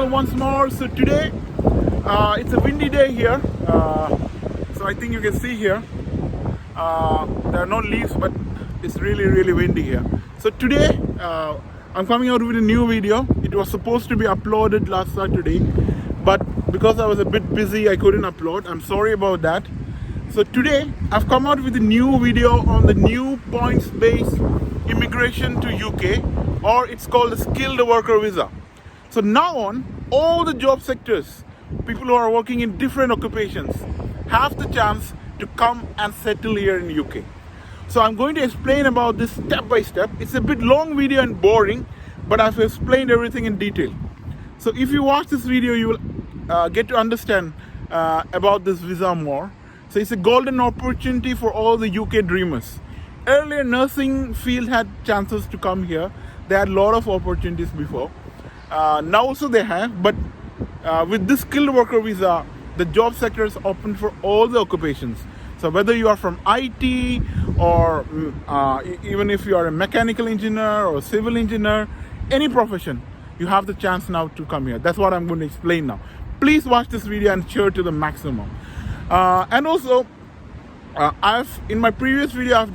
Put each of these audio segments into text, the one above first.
channel once more. So today it's a windy day here, so I think you can see here there are no leaves, but it's really windy here. So today I'm coming out with a new video. It was supposed to be uploaded last Saturday, but because I was a bit busy I couldn't upload. I'm sorry about that. So today I've come out with a new video on the new points-based immigration to UK, or it's called the skilled worker visa. So now on, all the job sectors, people who are working in different occupations, have the chance to come and settle here in UK. So I'm going to explain about this step by step. It's a bit long video and boring, but I've explained everything in detail. So if you watch this video, you will get to understand about this visa more. So it's a golden opportunity for all the UK dreamers. Earlier, nursing field had chances to come here. They had a lot of opportunities before. Now also they have, but with this skilled worker visa, the job sector is open for all the occupations. So whether you are from IT or even if you are a mechanical engineer or a civil engineer, any profession, you have the chance now to come here. That's what I'm going to explain now. Please watch this video and share to the maximum. And also, in my previous video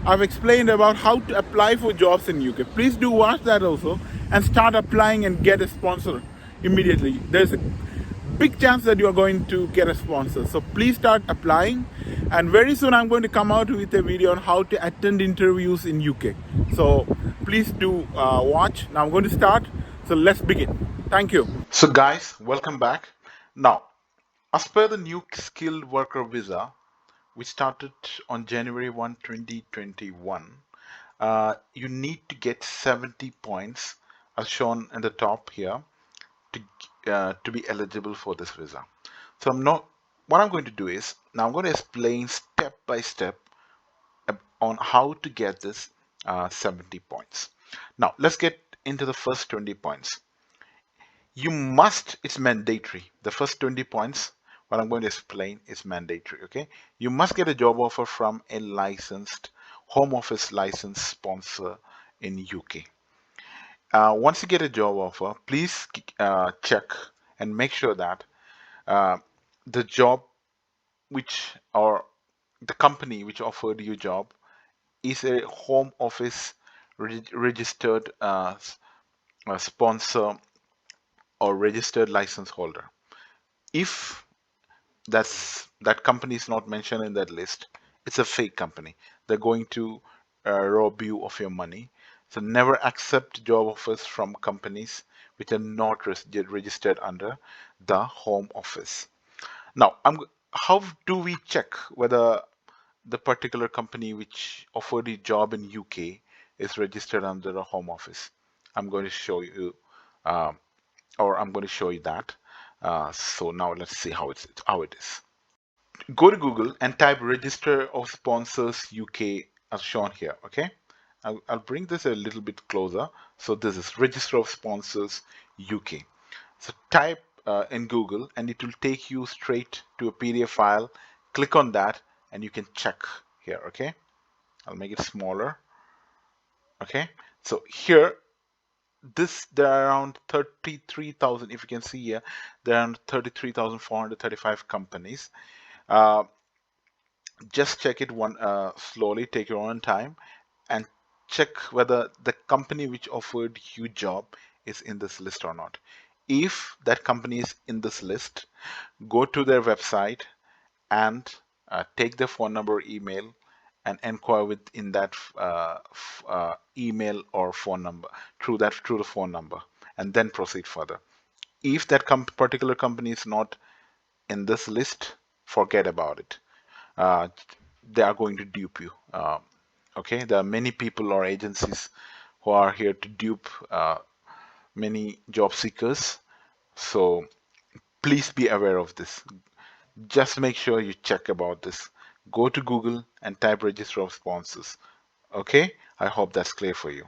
I've explained about how to apply for jobs in UK. Please do watch that also and start applying and get a sponsor immediately. There's a big chance that you are going to get a sponsor. So please start applying, and very soon I'm going to come out with a video on how to attend interviews in UK. So please do watch. Now I'm going to start. So let's begin. Thank you. So guys, welcome back. Now, as per the new skilled worker visa, which started on January 1, 2021, you need to get 70 points as shown in the top here to be eligible for this visa. So what I'm going to do is, now I'm going to explain step by step on how to get this 70 points. Now let's get into the first 20 points. It's mandatory. The first 20 points, what I'm going to explain, is mandatory. Okay, you must get a job offer from a licensed home office licensed sponsor in UK. Once you get a job offer, please check and make sure that the job or the company which offered you job is a home office registered sponsor or registered license holder. If that company is not mentioned in that list, it's a fake company. They're going to rob you of your money. So never accept job offers from companies which are not registered under the home office. Now, how do we check whether the particular company which offered a job in UK is registered under the home office? I'm going to show you, or I'm going to show you that. So now let's see how it is. Go to Google and type Register of Sponsors UK as shown here. Okay, I'll bring this a little bit closer. So this is Register of Sponsors UK. So type in Google and it will take you straight to a PDF file. Click on that and you can check here. Okay, I'll make it smaller. Okay, so here there are around 33,000. If you can see here, there are 33,435 companies. Just check it slowly, take your own time, and check whether the company which offered you job is in this list or not. If that company is in this list, go to their website and take their phone number, email, and inquire in that email or phone number through the phone number, and then proceed further. If that particular company is not in this list, forget about it. They are going to dupe you. Okay, there are many people or agencies who are here to dupe many job seekers. So please be aware of this. Just make sure you check about this. Go to Google and type Register of Sponsors. Okay, I hope that's clear for you.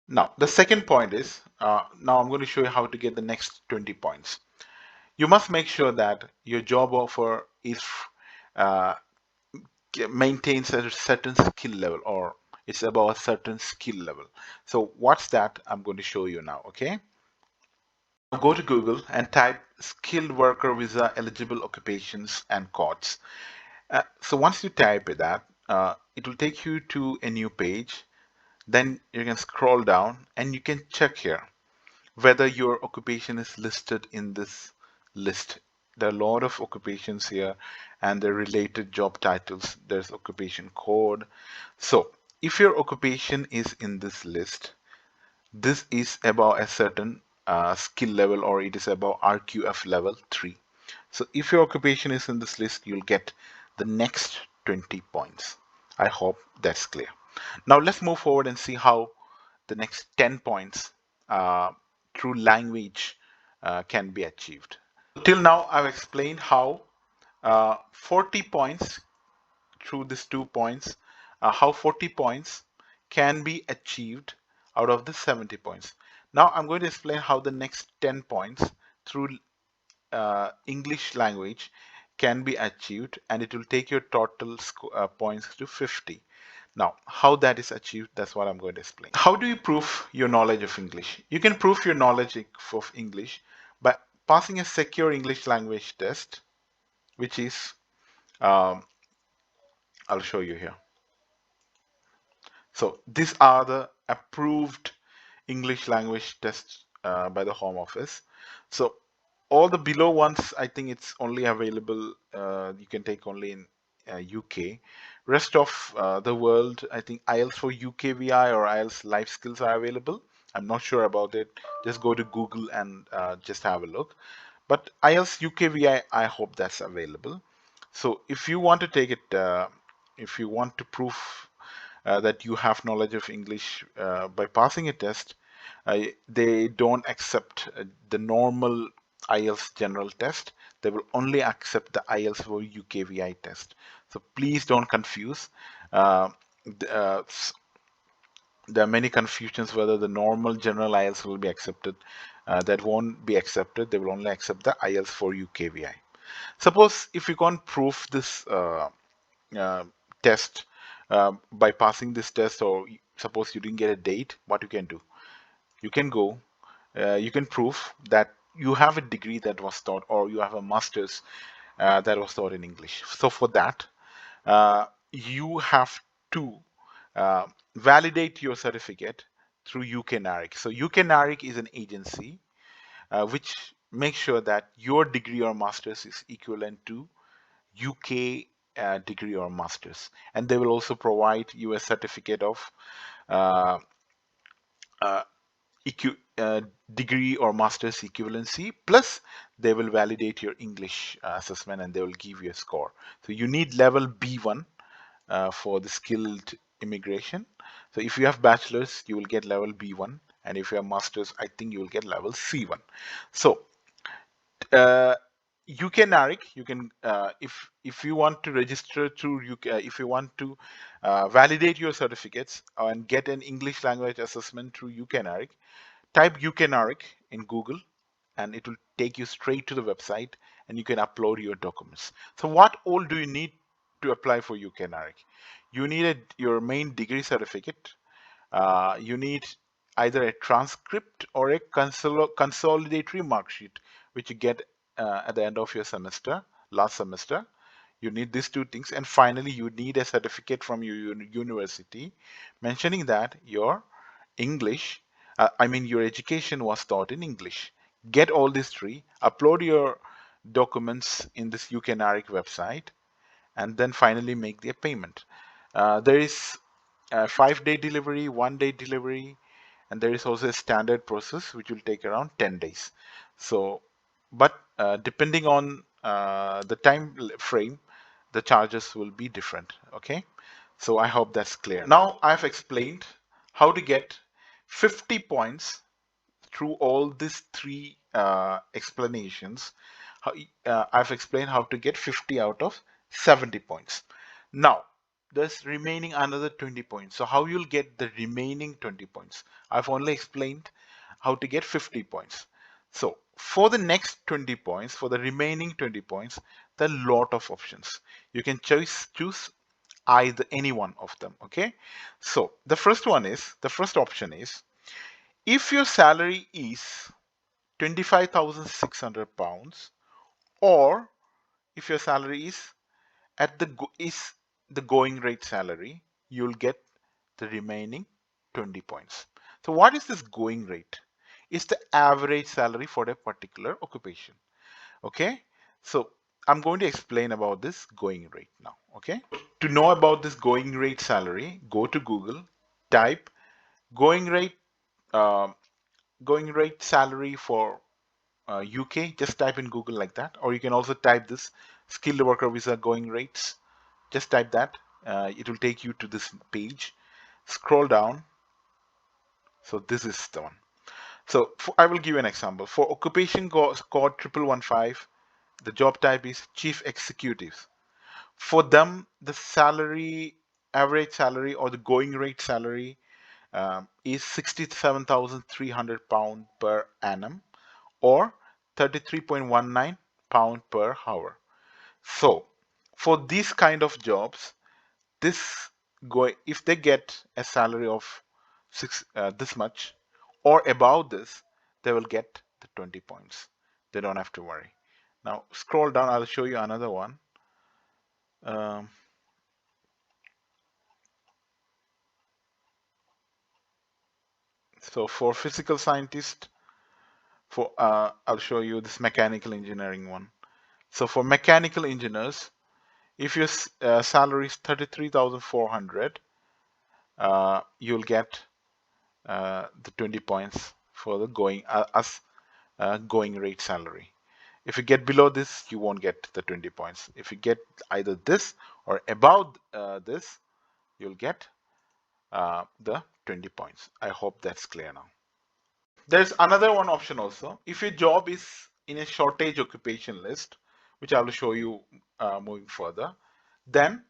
Now, the second point is, now I'm going to show you how to get the next 20 points. You must make sure that your job offer maintains a certain skill level, or it's above a certain skill level. So what's that? I'm going to show you now. Okay, Go to Google and type skilled worker visa eligible occupations and codes. So once you type that, it will take you to a new page. Then you can scroll down and you can check here whether your occupation is listed in this list. There are a lot of occupations here and the related job titles. There's occupation code. So if your occupation is in this list, this is above a certain skill level, or it is above RQF level 3. So if your occupation is in this list, you'll get the next 20 points. I hope that's clear. Now let's move forward and see how the next 10 points through language can be achieved. Till now, I've explained how 40 points through these 2 points, how 40 points can be achieved out of the 70 points. Now I'm going to explain how the next 10 points through English language can be achieved, and it will take your total points to 50. Now, how that is achieved, that's what I'm going to explain. How do you prove your knowledge of English? You can prove your knowledge of English by passing a secure English language test, which is, um, I'll show you here. So these are the approved English language tests by the Home Office. So all the below ones, I think it's only available, you can take only in UK. Rest of the world, I think IELTS for UKVI or IELTS Life Skills are available. I'm not sure about it. Just go to Google and just have a look. But IELTS UKVI, I hope that's available. So if you want to take it, if you want to prove that you have knowledge of English by passing a test, they don't accept the normal IELTS general test. They will only accept the IELTS for UKVI test. So please don't confuse. Uh, there are many confusions whether the normal general IELTS will be accepted. That won't be accepted. They will only accept the IELTS for UKVI. Suppose if you can't prove this uh, test by passing this test, or suppose you didn't get a date, what you can do? You can go, you can prove that you have a degree that was taught, or you have a master's that was taught in English. So for that, you have to validate your certificate through UK NARIC. So UK NARIC is an agency which makes sure that your degree or master's is equivalent to UK degree or master's, and they will also provide you a certificate of uh, uh, degree or master's equivalency, plus they will validate your English assessment and they will give you a score. So you need level B1 for the skilled immigration. So if you have bachelor's, you will get level B1, and if you have master's, I think you will get level C1. So uh, UK NARIC, you can if you want to register through UK, if you want to validate your certificates and get an English language assessment through UK NARIC, type UK NARIC in Google, and it will take you straight to the website, and you can upload your documents. So what all do you need to apply for UK NARIC? You need your main degree certificate. You need either a transcript or a consolidatory mark sheet, which you get at the end of your semester, last semester. You need these two things. And finally, you need a certificate from your university mentioning that your English, your education was taught in English. Get all these three, upload your documents in this UK NARIC website, and then finally make the payment. There is a 5-day delivery, 1-day delivery, and there is also a standard process which will take around 10 days. So, but depending on the time frame, the charges will be different. Okay, so I hope that's clear. Now I've explained how to get 50 points through all these three explanations. I've explained how to get 50 out of 70 points. Now, there's remaining another 20 points. So how you'll get the remaining 20 points? I've only explained how to get 50 points. So for the next 20 points, for the remaining 20 points, there are a lot of options. You can choose either any one of them. Okay. So the first option is, if your salary is £25,600, or if your salary is is the going rate salary, you'll get the remaining 20 points. So what is this going rate? It's the average salary for a particular occupation. Okay, so I'm going to explain about this going rate now. Okay, to know about this going rate salary, go to Google, type going rate uh, going rate salary for UK. Just type in Google like that, or you can also type this skilled worker visa going rates. Just type that. It will take you to this page. Scroll down. So this is the one. So I will give you an example. For occupation code 1115, the job type is chief executives. For them, the salary, average salary or the going rate salary is £67,300 per annum, or 33.19 pound per hour. So for these kind of jobs, this if they get a salary of this much or above this, they will get the 20 points. They don't have to worry. Now scroll down. I'll show you another one. Um, so for physical scientist, I'll show you this mechanical engineering one. So for mechanical engineers, if your salary is 33,400, you'll get the 20 points for the going rate salary. If you get below this, you won't get the 20 points. If you get either this or above this, you'll get the 20 points. I hope that's clear now. There's another one option also. If your job is in a shortage occupation list, which I will show you moving further, then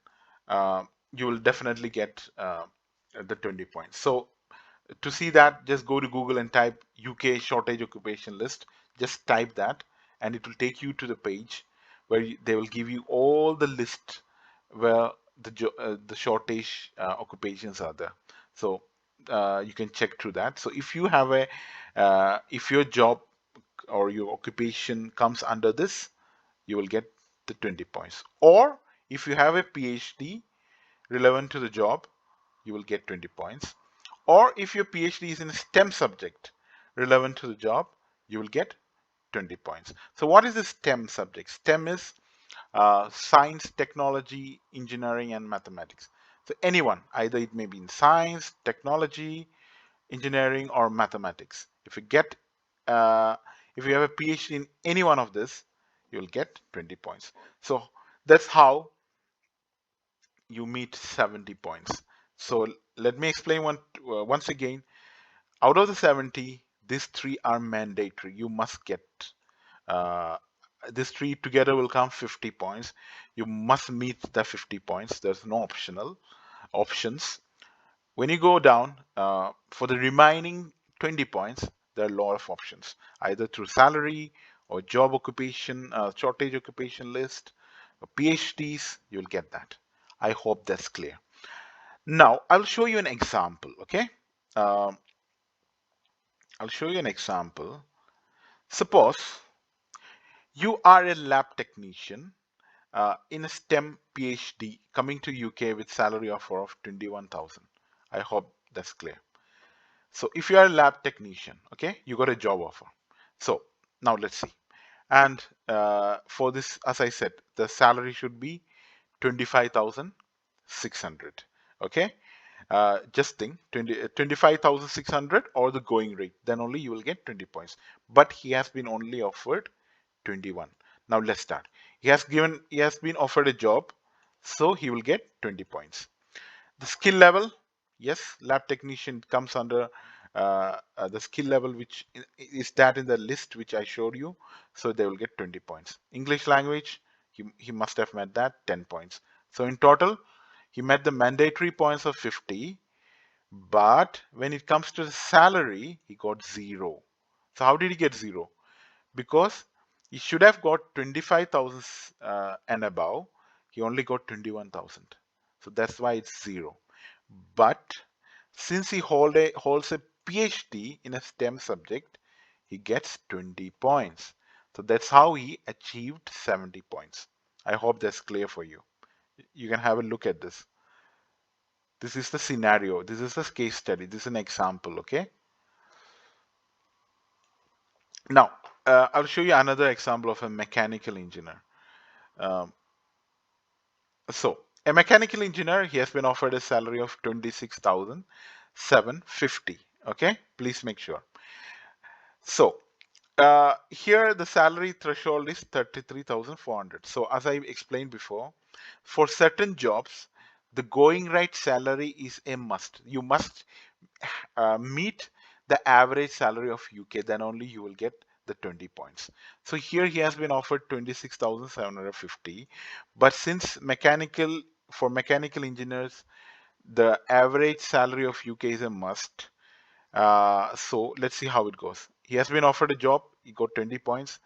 uh, you will definitely get the 20 points. So to see that, just go to Google and type UK shortage occupation list. Just type that, and it will take you to the page where they will give you all the list where the shortage occupations are there. So you can check through that. So if you have if your job or your occupation comes under this, you will get the 20 points. Or if you have a PhD relevant to the job, you will get 20 points. Or if your PhD is in a STEM subject relevant to the job, you will get 20 points. So what is the STEM subject? STEM is science, technology, engineering, and mathematics. So anyone, either it may be in science, technology, engineering, or mathematics. Uh, if you have a PhD in any one of this, you will get 20 points. So that's how you meet 70 points. So let me explain once again. Out of the 70, these three are mandatory. You must get uh, these three together will come 50 points. You must meet the 50 points. There's no optional options. When you go down for the remaining 20 points, there are a lot of options, either through salary or job occupation, shortage occupation list, or PhDs. You'll get that. I hope that's clear. Now I'll show you an example. Okay, um, I'll show you an example. Suppose you are a lab technician in a STEM PhD coming to UK with salary offer of 21,000. I hope that's clear. So if you are a lab technician, okay, you got a job offer. So now let's see. And for this, as I said, the salary should be 25,600. Okay, just think 25,600 or the going rate. Then only you will get 20 points. But he has been only offered 21. Now let's start. He has been offered a job, so he will get 20 points. The skill level, yes, lab technician comes under the skill level, which is that in the list which I showed you. So they will get 20 points. English language, he must have met that, 10 points. So in total, he met the mandatory points of 50, but when it comes to the salary, he got zero. So how did he get zero? Because he should have got 25,000 and above. He only got 21,000. So that's why it's zero. But since he holds a PhD in a STEM subject, he gets 20 points. So that's how he achieved 70 points. I hope that's clear for you. You can have a look at this. This is the scenario. This is the case study. This is an example, okay? Now, I'll show you another example of a mechanical engineer. Um, so, a mechanical engineer, he has been offered a salary of 26,750. Okay, please make sure. So, here the salary threshold is 33,400. So, as I explained before, for certain jobs, the going rate salary is a must. You must meet the average salary of UK, then only you will get the 20 points. So here he has been offered 26,750, but since for mechanical engineers, the average salary of UK is a must. So let's see how it goes. He has been offered a job. He got 20 points.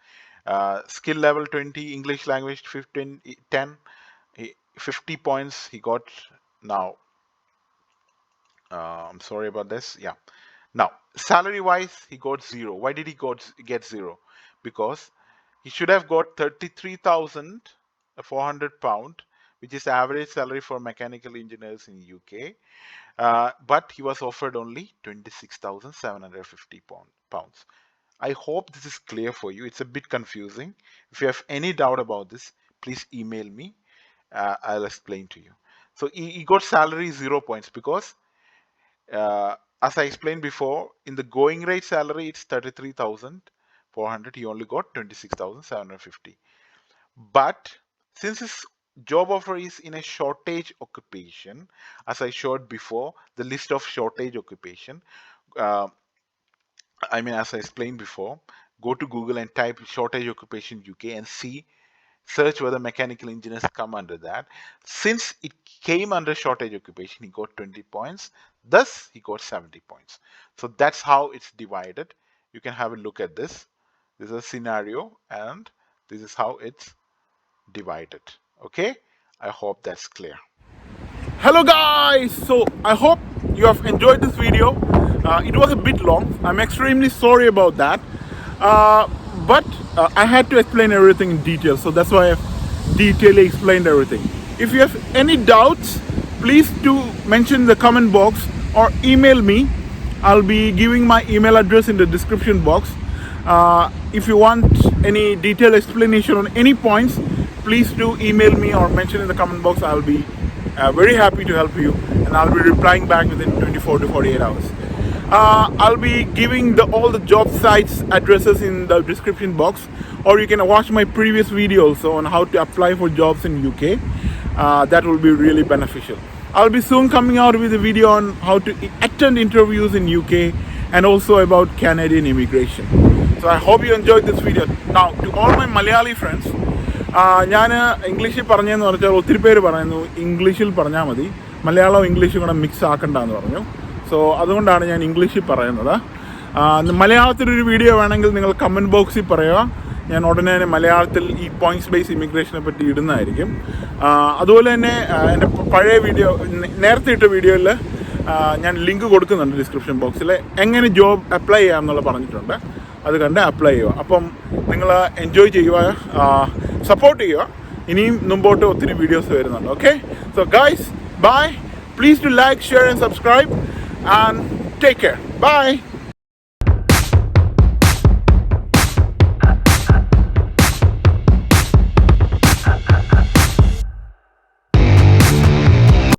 Skill level 20, English language 15, 10, 50 points he got. Now, I'm sorry about this. Yeah. Now, salary wise, he got 0. Why did he get 0? Because he should have got 33,400 pound, which is average salary for mechanical engineers in UK. But he was offered only 26,750 pounds. I hope this is clear for you. It's a bit confusing. If you have any doubt about this, please email me. I'll explain to you. So he got salary 0 points because as I explained before, in the going rate salary, it's 33,400. He only got 26,750. But since his job offer is in a shortage occupation, as I showed before, the list of shortage occupation, as I explained before, go to Google and type shortage occupation UK and search whether mechanical engineers come under that. Since it came under shortage occupation, he got 20 points. Thus, he got 70 points. So that's how it's divided. You can have a look at this. This is a scenario and this is how it's divided. Okay? I hope that's clear. Hello guys! So I hope you have enjoyed this video. It was a bit long. I'm extremely sorry about that. But I had to explain everything in detail, so that's why I've detailedly explained everything. If you have any doubts, please do mention in the comment box or email me. I'll be giving my email address in the description box. If you want any detailed explanation on any points, please do email me or mention in the comment box. I'll be very happy to help you, and I'll be replying back within 24 to 48 hours. I'll be giving all the job sites addresses in the description box, or you can watch my previous video also on how to apply for jobs in UK. That will be really beneficial. I'll be soon coming out with a video on how to attend interviews in UK and also about Canadian immigration. So I hope you enjoyed this video. Now, to all my Malayali friends, ഞാൻ ഇംഗ്ലീഷിൽ പറഞ്ഞതെന്ന് പറഞ്ഞാൽ ഒത്തിരി പേര് പറയുന്നു ഇംഗ്ലീഷിൽ പറഞ്ഞാൽ മതി, മലയാളവും ഇംഗ്ലീഷും കൂടെ മിക്സ് ആക്കണ്ടെന്ന് പറഞ്ഞു. സോ അതുകൊണ്ടാണ് ഞാൻ ഇംഗ്ലീഷിൽ പറയുന്നത്. മലയാളത്തിലൊരു വീഡിയോ വേണമെങ്കിൽ നിങ്ങൾ കമൻറ്റ് ബോക്സിൽ പറയുക. ഞാൻ ഉടനെ തന്നെ മലയാളത്തിൽ ഈ പോയിന്റ്സ് ബേസ് ഇമിഗ്രേഷനെ പറ്റി ഇടുന്നതായിരിക്കും. അതുപോലെ തന്നെ എൻ്റെ പഴയ വീഡിയോ, നേരത്തെ ഇട്ട വീഡിയോയിൽ ഞാൻ ലിങ്ക് കൊടുക്കുന്നുണ്ട് ഡിസ്ക്രിപ്ഷൻ ബോക്സിൽ. എങ്ങനെ ജോബ് അപ്ലൈ ചെയ്യാമെന്നുള്ള പറഞ്ഞിട്ടുണ്ട്. അത് കണ്ട് അപ്ലൈ ചെയ്യുക. അപ്പം നിങ്ങൾ എൻജോയ് ചെയ്യുക, സപ്പോർട്ട് ചെയ്യുക. ഇനിയും മുമ്പോട്ട് ഒത്തിരി വീഡിയോസ് വരുന്നുണ്ട്. Okay, so guys, bye. Please do like, share and subscribe and take care. Bye.